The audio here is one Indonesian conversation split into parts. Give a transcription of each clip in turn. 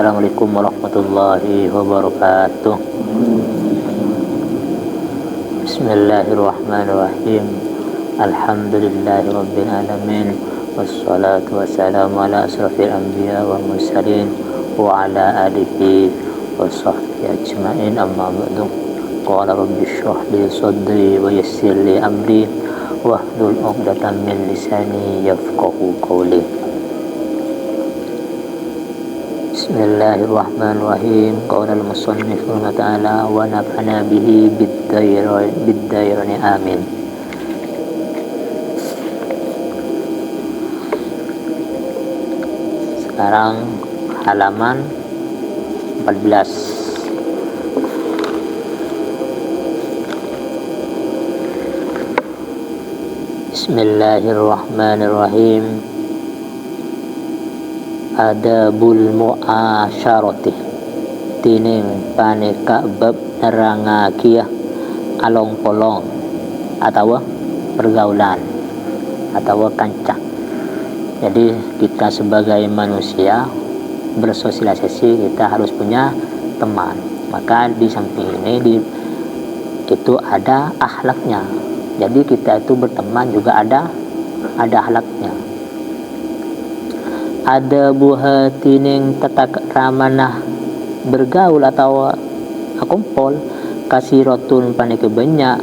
Assalamualaikum warahmatullahi wabarakatuh. Bismillahirrahmanirrahim. Alhamdulillahi rabbil alamin. Wassalatu wassalamu ala asrafil anbiya wal mursalin wa ala alihi wa sahbihi ajma'in, amma ba'du. Qala rabbi shrah li sadri wa yassir li amri wahlul 'uqdatam min lisani yafqahu qawli. Bismillahirrahmanirrahim. Qala al-musannif ta'ala wa nafa'ana bihi bid-dairani amin. Sekarang halaman 14. Bismillahirrahmanirrahim. Adabul mu'asyarati tining paneka bab nerangakiah along polong atau pergaulan atau kancah. Jadi kita sebagai manusia bersosialisasi, kita harus punya teman. Maka di samping ini itu ada akhlaknya. Jadi kita itu berteman juga ada akhlaknya. Ada buah tining tatak ramanah bergaul atau kumpul kasirotun panike banyak.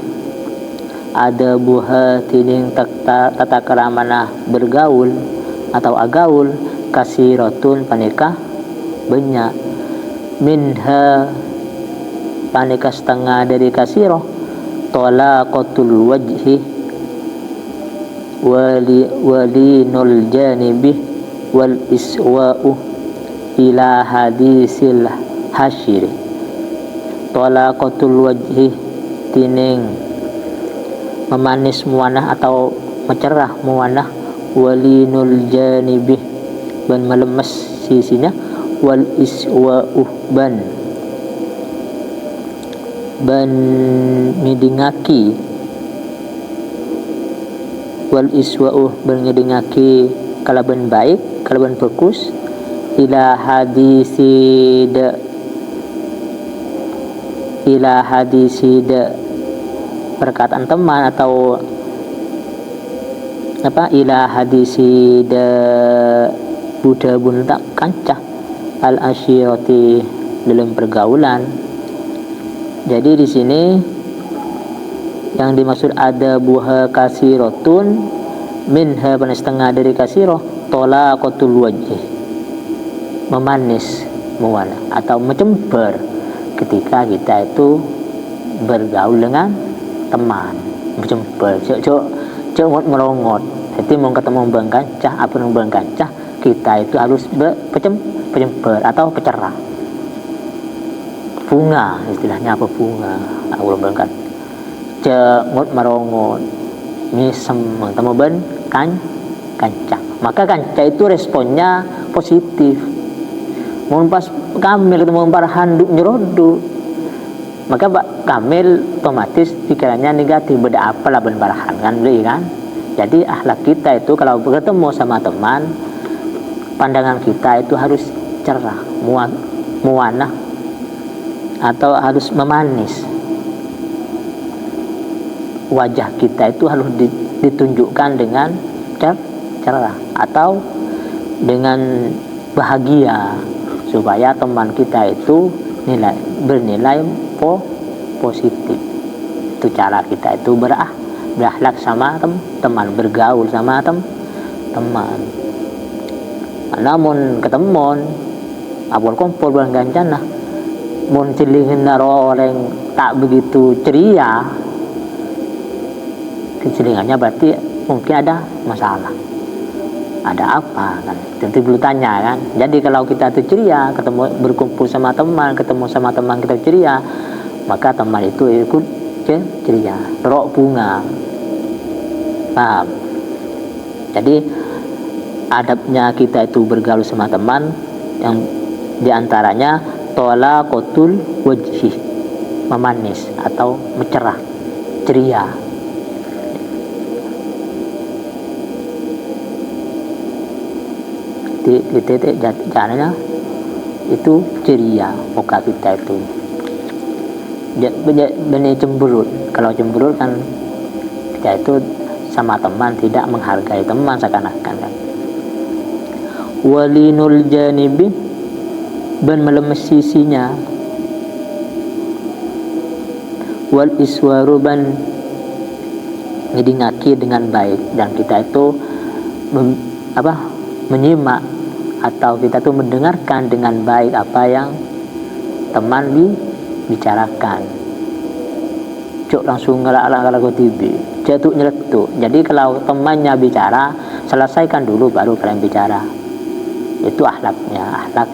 Ada buah tining tatak ramanah bergaul atau agaul kasirotun paneka banyak. Minha paneka setengah dari kasiroh talaqatul wajhi walinul janibih wal iswa'u ila hadisil hasyiri. Talaqatul wajhi tining memanis muanah atau mencerah muanah, walinul janibih ban melemes sisinya, wal iswa'u ban ngidingaki, wal iswa'u ban ngidingaki kalaban baik, kalaban fokus ila hadisida perkataan teman atau ila hadisida buddha bunta kancah al asyirati dalam pergaulan. Jadi di sini yang dimaksud ada buha kasirotun minha pada setengah dari kasiroh talaqatul wajhi memanis muana atau mencember ketika kita itu bergaul dengan teman, mencember cok merongot. Jadi mau ketemu bang kancah kita itu harus pencember atau pecerah. Bunga istilahnya apa bunga aku bangkan cok merongot ngisem temu ben kancah. Maka kancah itu responnya positif. Mun pas Kamil ketemu handuk nyerodo, maka Kamil otomatis pikirannya negatif, beda apa lah ben barahan kan beli kan. Jadi akhlak kita itu kalau bertemu sama teman, pandangan kita itu harus cerah, muanah atau harus memanis. Wajah kita itu harus ditunjukkan dengan cerah atau dengan bahagia supaya teman kita itu bernilai positif. Itu cara kita itu berakhlak sama teman, bergaul sama teman. Namun ketemuan abon kumpul bulan gancana mun cilingin naro orang tak begitu ceria, kecelingannya berarti mungkin ada masalah, ada apa kan, tentu perlu tanya kan. Jadi kalau kita itu ceria, ketemu berkumpul sama teman, kita ceria, maka teman itu ikut ceria, rok bunga, paham. Jadi adabnya kita itu bergaul sama teman yang diantaranya talaqatul wajhi, memanis atau mencerah, ceria. Di titik jalannya itu ceria muka kita itu. Benih cemberut. Kalau cemberut kan kita itu sama teman tidak menghargai teman seakan-akan kan. Walinul janibi, ben melemes sisinya. Wal iswaru, ban ngedingaki dengan baik, dan kita itu menyimak atau kita tuh mendengarkan dengan baik apa yang teman bicarakan. Cuk langsung ngelak-ngelak TV, jatuh nyeletuk. Jadi kalau temannya bicara, selesaikan dulu baru kalian bicara. Itu akhlaknya, akhlak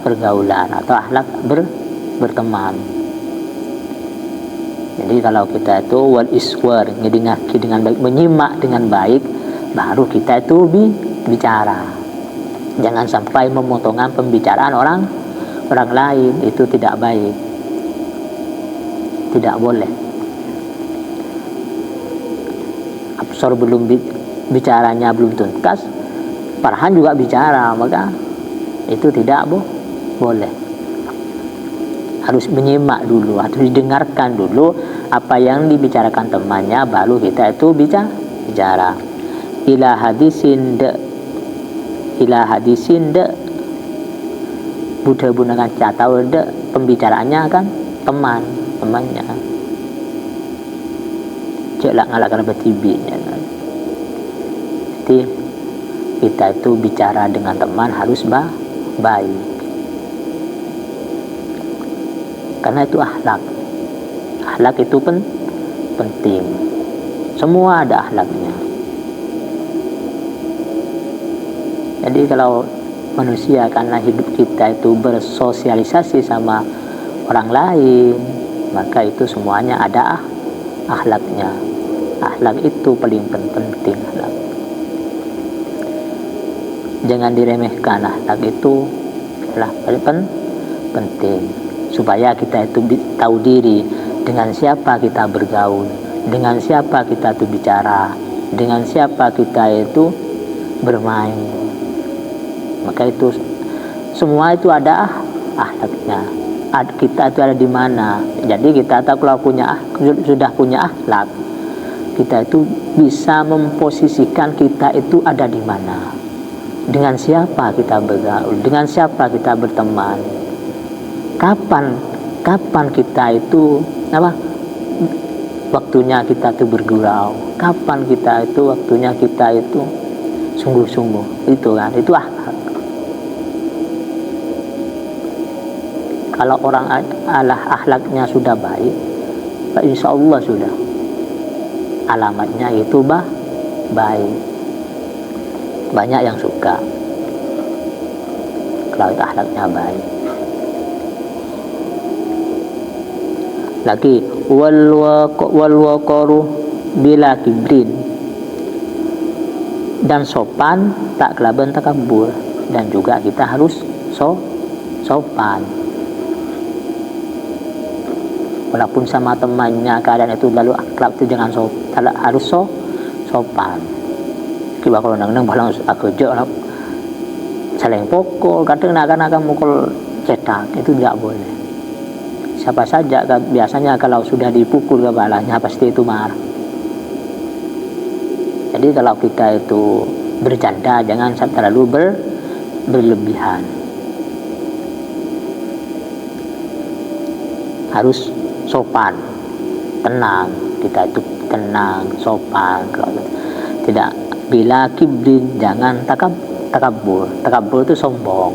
pergaulan atau akhlak berteman. Jadi kalau kita itu wal iswar, ngedingaki dengan baik, menyimak dengan baik, baru kita itu bicara. Jangan sampai memotongkan pembicaraan orang lain, itu tidak baik, tidak boleh. Absor belum bicaranya belum tuntas, Farhan juga bicara, maka itu tidak boleh. Harus menyimak dulu, harus didengarkan dulu apa yang dibicarakan temannya, baru kita itu bicara. Ila hadisin de Buddha gunakan atau de pembicaraannya kan temannya. Ceklah ngalakkan bertibinya. Jadi kita itu bicara dengan teman harus baik, karena itu akhlak itu penting. Semua ada akhlaknya. Jadi kalau manusia karena hidup kita itu bersosialisasi sama orang lain, maka itu semuanya ada akhlaknya. Akhlak itu paling penting. Akhlak, jangan diremehkan. Akhlak itu adalah paling penting, supaya kita itu tahu diri dengan siapa kita bergaul, dengan siapa kita itu bicara, dengan siapa kita itu bermain. Maka itu semua itu ada akhlaknya. Kita itu ada di mana. Jadi kita tahu kalau sudah punya akhlak, kita itu bisa memposisikan kita itu ada di mana, dengan siapa kita bergaul, dengan siapa kita berteman, kapan kita itu waktunya kita itu bergurau, kapan kita itu waktunya kita itu sungguh-sungguh. Itu kan, itu akhlak. Kalau orang akhlaknya sudah baik, insya Allah sudah alamatnya itu baik. Banyak yang suka kalau akhlaknya baik. Lagi wal waqaru bila kibrin, dan sopan tak kelaban takabur, dan juga kita harus sopan. Walaupun sama temannya keadaan itu lalu akrab itu jangan harus sopan. Kiba kalau nang balang aku jo saling pokok, kadang akan mukul cetak, itu tidak boleh. Siapa saja biasanya kalau sudah dipukul kepalanya pasti itu marah. Jadi kalau kita itu bercanda jangan terlalu berlebihan. Harus sopan, tenang, kita itu tenang, sopan. Kalau tidak, bila kibrin, jangan takabur. Takabur itu sombong.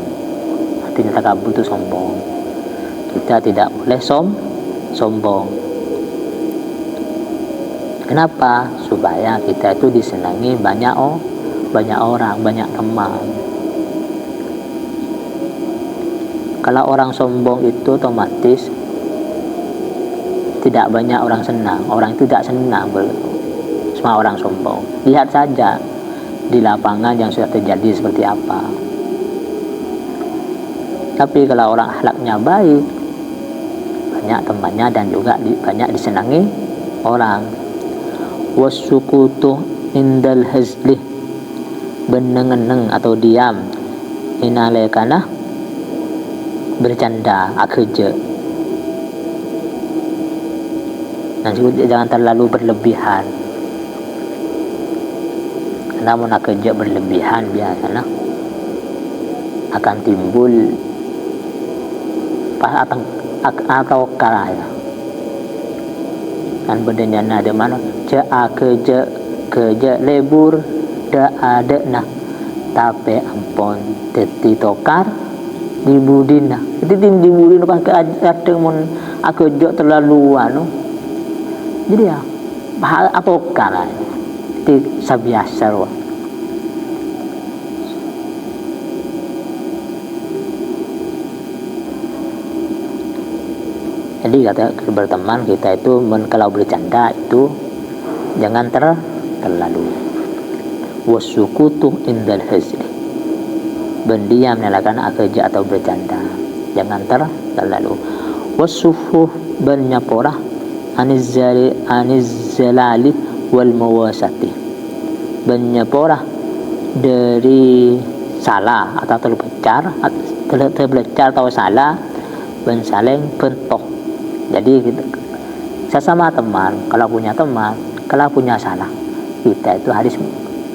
Artinya takabur itu sombong. Kita tidak boleh sombong. Kenapa? Supaya kita itu disenangi banyak orang, banyak teman. Kalau orang sombong itu otomatis tidak banyak orang senang. Orang itu tidak senang semua orang sombong. Lihat saja di lapangan yang sudah terjadi seperti apa. Tapi kalau orang akhlaknya baik, banyak temannya dan juga banyak disenangi orang. Wasukutu indal hazlih, benengeneng atau diam inalekana bercanda kerja. Nanti jangan terlalu berlebihan. Namun kerja berlebihan biasanya akan timbul atau karaya. Dan bedanya ada mana? kerja lebur da ada nah tapi ampun teti tokar dibudin nah. Jadi dibudin pas ada mun kerja terlalu jadi ya apa karaya. Itu sabiasa loh. Jadi kata berteman kita itu kalau bercanda itu jangan terlalu. Wasukutu indal hazli, berdiam menyalakan kerja atau bercanda, jangan terlalu. Wasufuh bernyaporah anizzalali wal mawasati, bernyaporah dari salah atau terbelajar atau salah, ben saling bentok. Jadi sesama teman, kalau punya teman, kalau punya salah, kita itu harus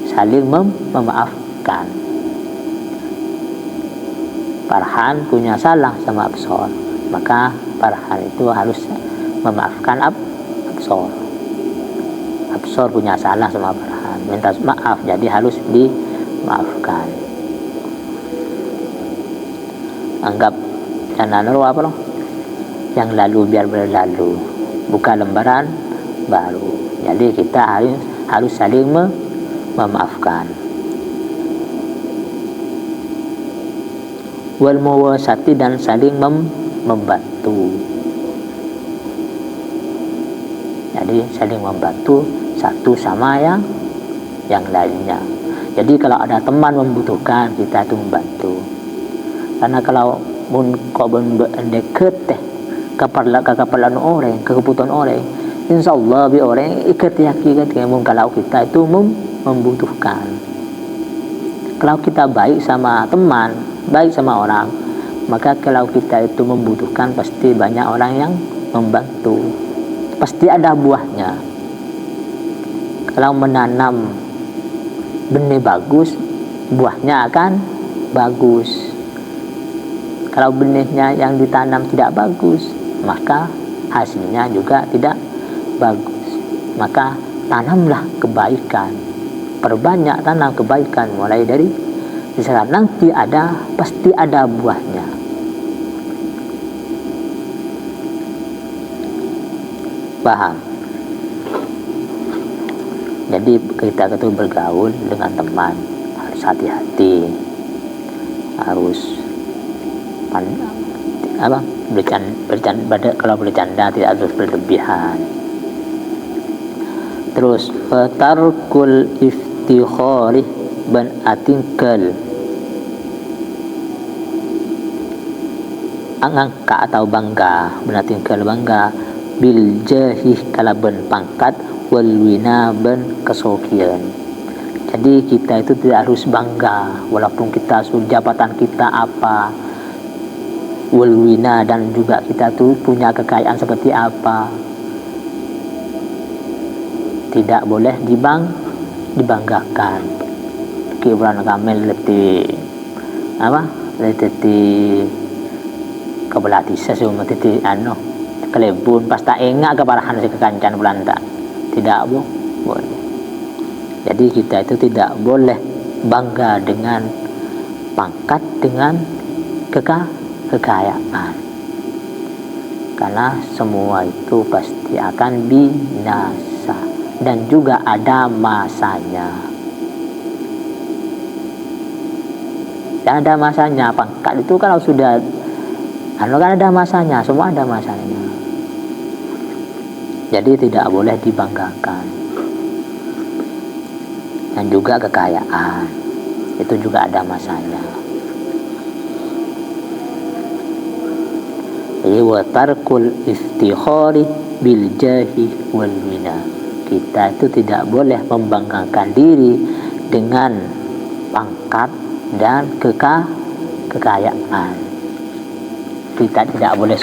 saling memaafkan. Farhan punya salah sama Absor, maka Farhan itu harus memaafkan Absor. Absor punya salah sama Farhan, minta maaf, jadi harus dimaafkan. Anggap jangan apa loh? Yang lalu biar berlalu, buka lembaran baru. Jadi kita harus saling memaafkan. Wal mawasati, dan saling membantu. Jadi saling membantu satu sama yang lainnya. Jadi kalau ada teman membutuhkan, kita itu membantu. Karena kalau kau deket keperluan orang, kebutuhan orang, insyaallah bi orang ikat yakin kalau kita itu membutuhkan. Kalau kita baik sama teman, baik sama orang, maka kalau kita itu membutuhkan, pasti banyak orang yang membantu, pasti ada buahnya. Kalau menanam benih bagus, buahnya akan bagus. Kalau benihnya yang ditanam tidak bagus, maka hasilnya juga tidak bagus. Maka tanamlah kebaikan, perbanyak tanam kebaikan, mulai dari sekarang, nanti pasti ada buahnya. Paham? Jadi kita itu bergaul dengan teman harus hati-hati, harus bercanda, kalau bercanda tidak harus berlebihan. Terus tarkul iftikhari ban atingkal, angka atau bangga, benatingkal bangga, bil jahih kalaban pangkat, wal wina ban kesokian. Jadi kita itu tidak harus bangga walaupun kita jabatan kita apa, wal wina, dan juga kita tuh punya kekayaan seperti apa, tidak boleh dibanggakan. Kibran kamel leti kebelah disa semua titi kelebun pas tak enggak keparahan si kekancan Belanda, tidak boleh. Jadi kita itu tidak boleh bangga dengan pangkat, dengan kekayaan, karena semua itu pasti akan binasa dan juga ada masanya. Dan ada masanya. Pangkat itu kalau sudah kan ada masanya, semua ada masanya. Jadi tidak boleh dibanggakan. Dan juga kekayaan itu juga ada masanya. Jadi wa tarkul iftikhari bil jahi wal wina, kita itu tidak boleh membanggakan diri dengan pangkat dan kekayaan. Kita tidak boleh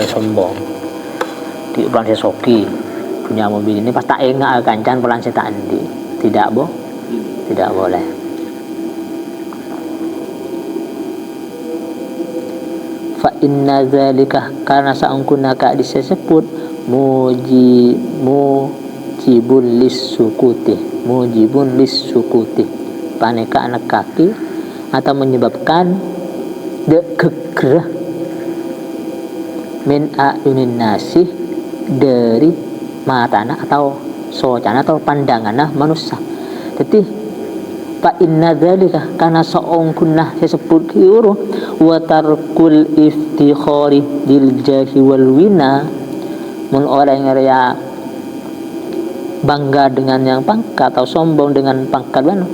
sombong. Di bulan sesoki punya mobil ini pas tak enggak kancan pelan tak andi. Tidak boleh. Fa inna dzalika karena saungkuna ka disebut mujibun lis-sukuti paneka anak kaki atau menyebabkan geger min ayunin nasi dari matana atau socana atau pandanganna manusia. Jadi fa inna dzalika kana saungkunna disebut kiuru wa tarkul iftikhari bil jahi wal wina mun orang yang bangga dengan yang pangkat atau sombong dengan pangkat mana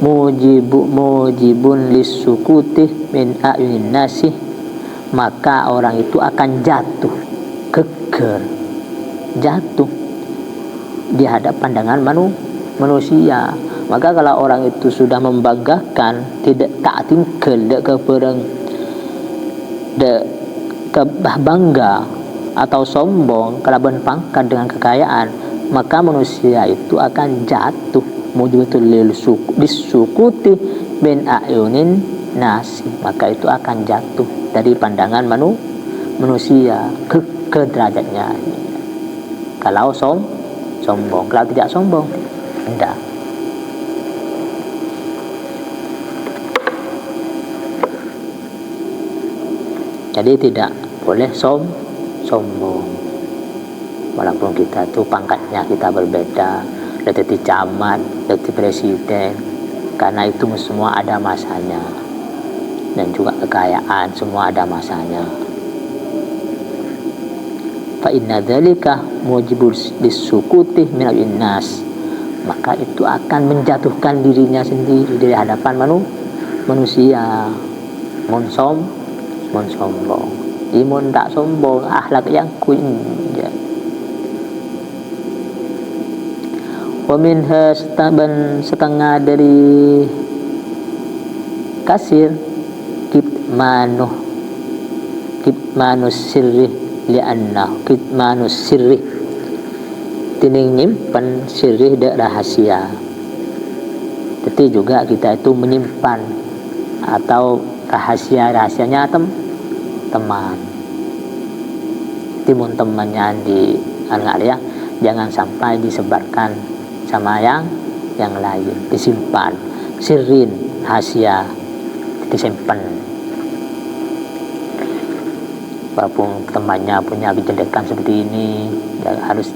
mujibun lisukuti min ayunin nasi, maka orang itu akan jatuh di hadapan pandangan manusia. Maka kalau orang itu sudah membanggakan, tidak tak tinggal bangga atau sombong kelaban pangkat dengan kekayaan, maka manusia itu akan jatuh mujibatul lisukuti bin ayunin nasi, maka itu akan jatuh dari pandangan manusia ke derajatnya. Kalau sombong, kalau tidak sombong tidak. Jadi tidak boleh sombong. Walaupun kita itu pangkatnya kita berbeda, dari camat, dari presiden, karena itu semua ada masanya. Dan juga kekayaan semua ada masanya. Fa inna dzalika mujibul lisukuti min nas, maka itu akan menjatuhkan dirinya sendiri dari hadapan manusia. Sombong, imun tak sombong, akhlak yang kunja. Wa minha setengah dari kasir kitmanus sirri li'annahu kitmanus sirri tining nyimpan sirri dak rahasia. Jadi juga kita itu menyimpan atau rahasianya teman timun temannya di area jangan sampai disebarkan sama yang lain, disimpan sirrin rahasia disimpan. Walaupun temannya punya kejelekan seperti ini harus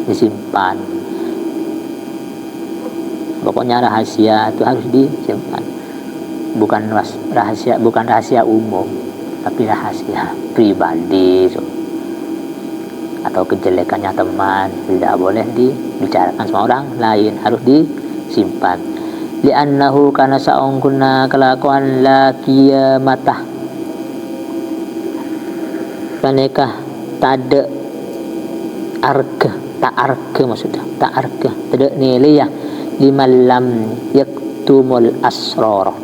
disimpan. Pokoknya rahasia itu harus disimpan. Bukan rahasia umum, tapi rahasia pribadi. Atau kejelekannya teman tidak boleh dibicarakan sama orang lain, harus disimpan. Li'annahu kana saungkuna kelakuan la kiamatah, paneka tak arga maksudnya tak arga tidak nilai ya liman lam yaktumul asrar.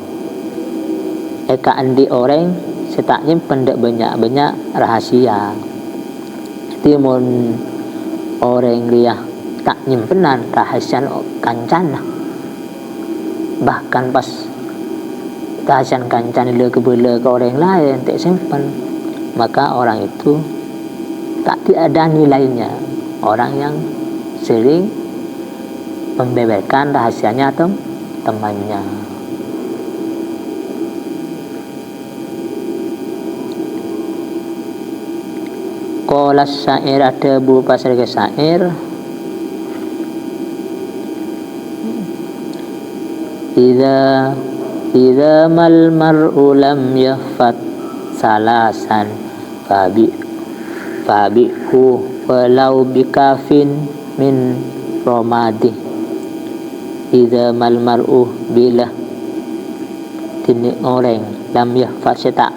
Eka andi orang setak nyimpen dak banyak rahasia. Timun orang dia tak nyimpenan rahasia kancana. Bahkan pas rahasia kancana le ke orang lain tak simpan, maka orang itu tak ada nilainya. Orang yang sering membeberkan rahasianya atau temannya. Qala syair, ada berupa sebagai syair, idza mal mar'u lam yafat salasan fabihu walau bikafin min romadi. Idza mal mar'u bila tini orang lam yafat setak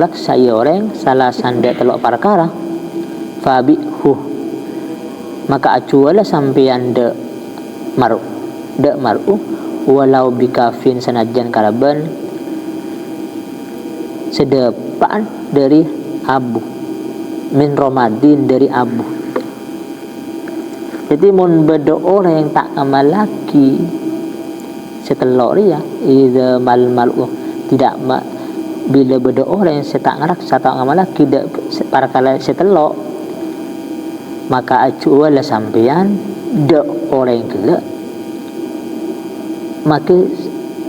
laksai orang salasan dak telok perkara fabihu, maka acuala sampeyan de mar'u walau bikafin sanajan kalaban sedepan dari abu, min romadin dari abu. Jadi mun beda orang yang tak amal lagi setelok dia ida mal tidak bila beda orang yang setak ngarak tak amal lagi para kala setelok, maka acu wala sampean de orang gila maka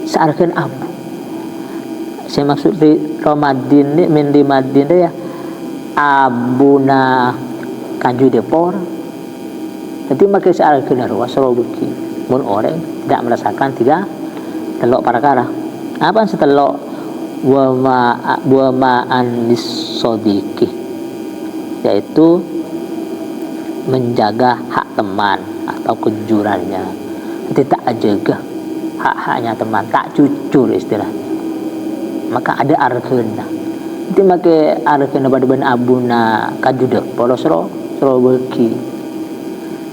searkan abu. Saya maksud di Ramadan ni min di Madin dia abuna kanju depor. Jadi maka searkan arwah sarobuki mun orang tidak merasakan tiga telok parakara. Apa setelok wa ma'an lisodiki, yaitu menjaga hak teman atau kejujurannya. Nanti tak jaga hak-haknya teman, tak jujur istilahnya. Maka ada arkena. Nanti maka arkena pada ben abuna kajuda polosro beki.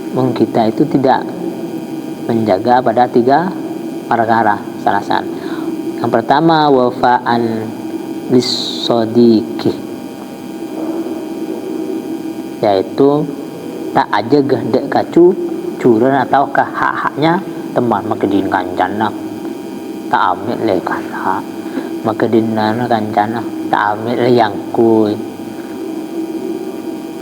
Mung kita itu tidak menjaga pada tiga perkara salasan. Yang pertama wafa'an lisodiki, yaitu tak aja gede kacu curan atau ke hak-haknya teman. Maka din kancana tak ambil le kata, maka dinana kancana tak ambil le yang kui.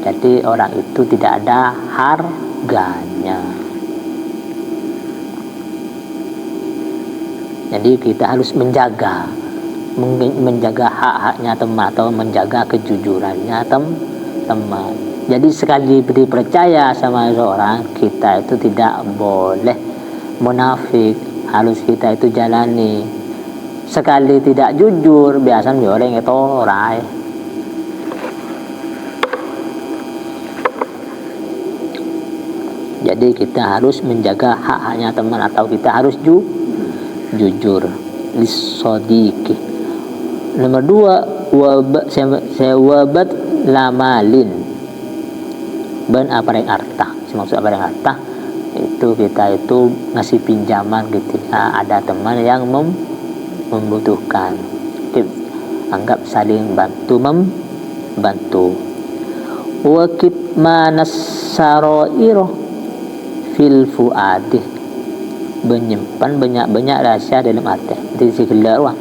Jadi orang itu tidak ada harganya. Jadi kita harus menjaga hak-haknya teman atau menjaga kejujurannya teman. Jadi sekali dipercaya sama seorang, kita itu tidak boleh munafik, harus kita itu jalani. Sekali tidak jujur, biasanya orang itu orai. Jadi kita harus menjaga hak-haknya teman atau kita harus jujur. Lisodiki. Nomor 2 wabat lamalin ben apa yang arta. Maksud apa yang arta itu kita itu ngasih pinjaman ketika ada teman yang membutuhkan. Anggap saling membantu. Wa kitmanas sarairo fil fuadi, menyimpan banyak-banyak rahasia dalam hati. Jadi segala orang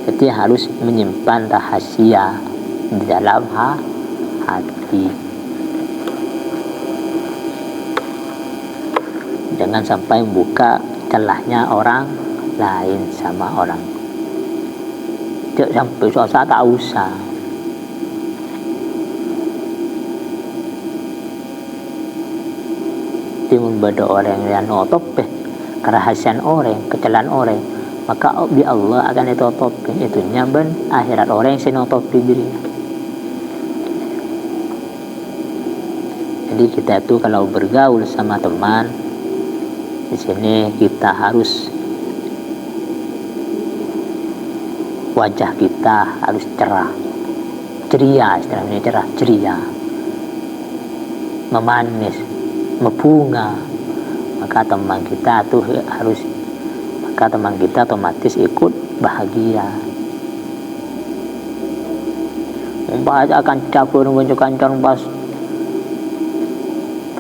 jadi harus menyimpan rahasia di dalam hati. Jangan sampai membuka celahnya orang lain sama orang. Jangan sampai suatu tak usah. Timun beda orang yang nutup kerahasiaan orang, kecelahan orang, maka di Allah akan ditutupi. Itu ben akhirat orang yang sinutupi dirinya. Jadi kita itu kalau bergaul sama teman, di sini kita harus wajah kita harus cerah, ceria, istilahnya cerah, ceria, memanis, membunga. Maka teman kita tuh harus, maka teman kita otomatis ikut bahagia. Membaca akan capur ngunjuk kancan pas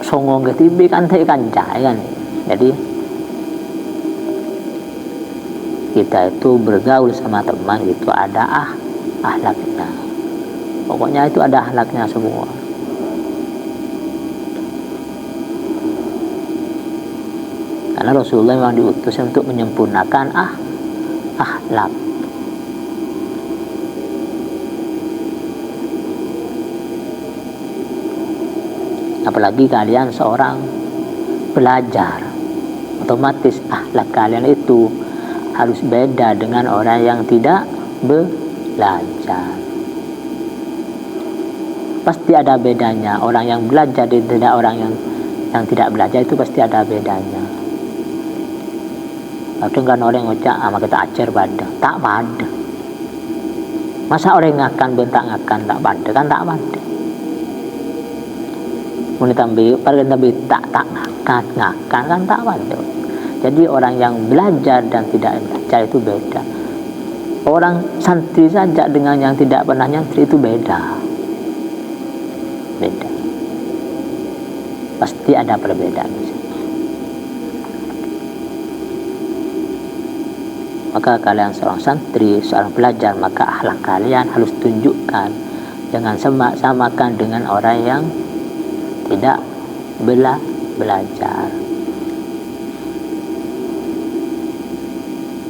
songong ketibi kan teh kancai kan. Jadi kita itu bergaul sama teman itu ada akhlaknya. Pokoknya itu ada akhlaknya semua. Karena Rasulullah memang diutus untuk menyempurnakan akhlak. Apalagi kalian seorang belajar, otomatis akhlak kalian itu harus beda dengan orang yang tidak belajar. Pasti ada bedanya. Orang yang belajar dan tidak orang yang tidak belajar itu pasti ada bedanya. Kadang kan orang ngocak sama kita ajar pada tak pada. Masa orang ngakan bentak ngakan tak pada kan tak pada. Mun tambah tak ngakan kan tak pada. Jadi orang yang belajar dan tidak belajar itu beda. orang santri saja dengan yang tidak pernah nyantri itu beda. Pasti ada perbedaan. Maka kalian seorang santri, seorang pelajar, maka akhlak kalian harus tunjukkan. Jangan samakan dengan orang yang tidak belajar.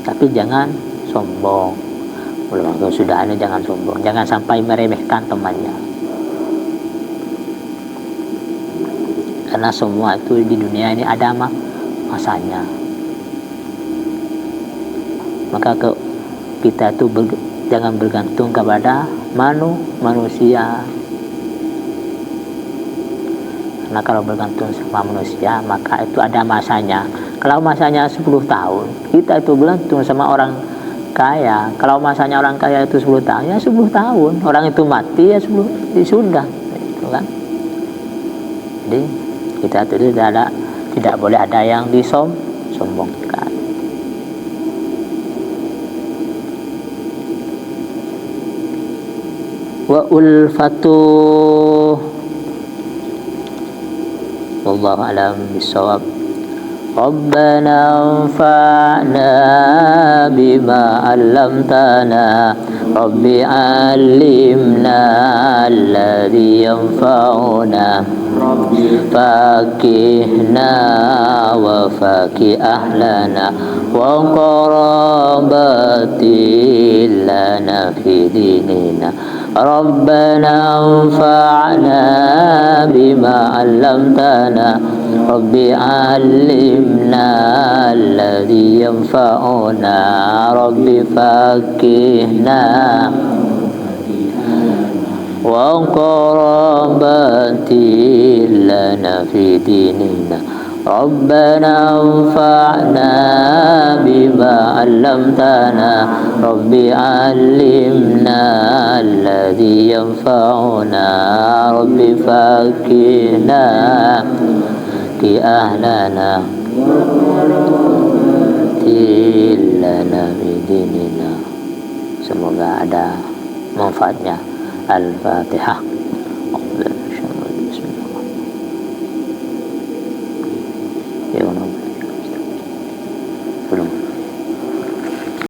Tapi jangan sombong. Kalau sudah ini jangan sombong. Jangan sampai meremehkan temannya. Karena semua itu di dunia ini ada masanya. Maka kita itu jangan bergantung kepada manusia. Karena kalau bergantung sama manusia, maka itu ada masanya. Kalau masanya 10 tahun, kita itu bergantung sama orang kaya. Kalau masanya orang kaya itu 10 tahun, ya 10 tahun. Orang itu mati ya 10, ya sudah. Gitu kan? Jadi kita itu tidak boleh ada yang disombongkan. Wa ulfatu, wallahu a'lam bishawab. Rabbana anfa'na bima 'allamtana, Rabbi 'allimna alladhi yanfa'una, fakihna wa fakih ahlana wa qarabati lana fi dinina. Rabbana anfa'na bima 'allamtana, Rabbi 'allimna alladhi yanfa'una, Rabbi fakihna wa qarabati lana fi dinina. Rabbana anfa'na bima 'allamtana, Rabbi 'allimna alladhi yanfa'una, Rabbi fakihna ki ahlana tilana bidinina. Semoga ada manfaatnya. Al-Fatihah.